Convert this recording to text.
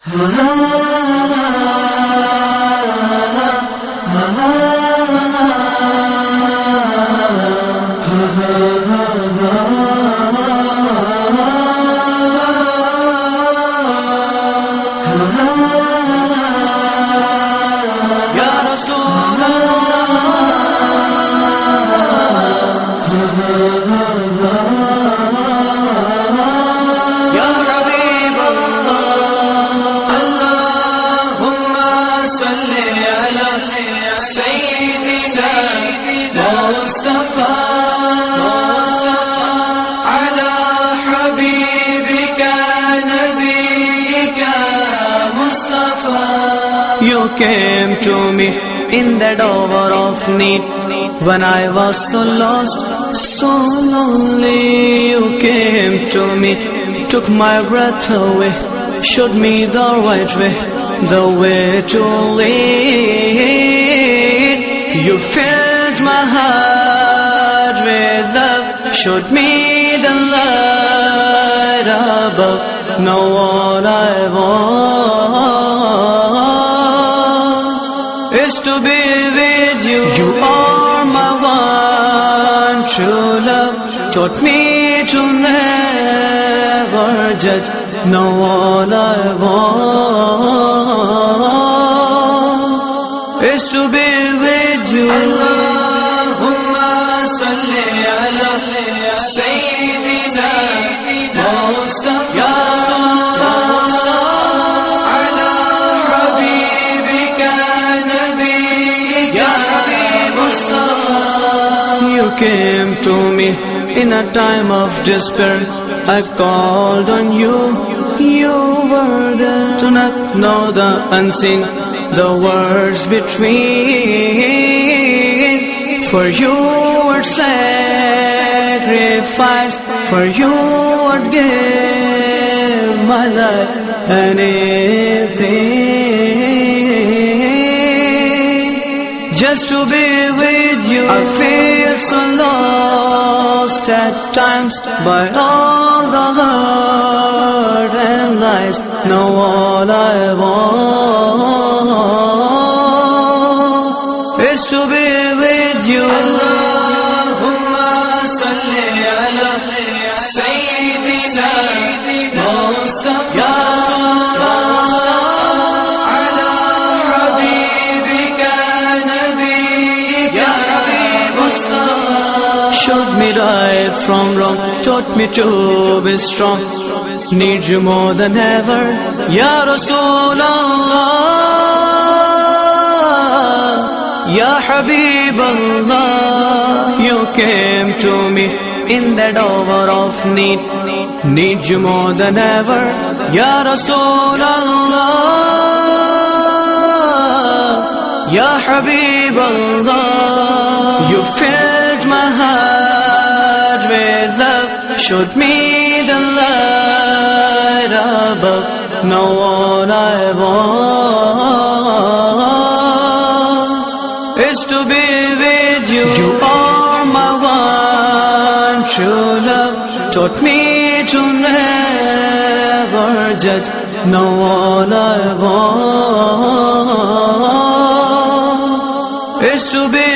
Ya You came to me in that hour of need, when I was so lost, so lonely. You came to me, took my breath away, showed me the right way, the way to lead. You filled my heart with love, showed me the light above. Now all I want is to be with you. You are my one true love, taught me to never judge. Now all I want is to be with you. Allahumma salli ala Sayyidina Mustafa. You came to me in a time of despair. I called on you, you were there. Do not know the unseen, the words between. For you would sacrifice, for you would give my life, anything, just to be with you. I feel so lost at times by all the hurt and lies. Now all I want is to be with you. Allahumma salli ala Sayyidina Mustafa. Showed me right from wrong, taught me to be strong. Need you more than ever, Ya Rasulallah, Ya Habiballah. You came to me in that hour of need. Need you more than ever, Ya Rasulallah, Ya Habiballah. You filled my heart with love, showed me the light above. Now all I want is to be with you. You are my one true love, taught me to never judge. Now all I want is to be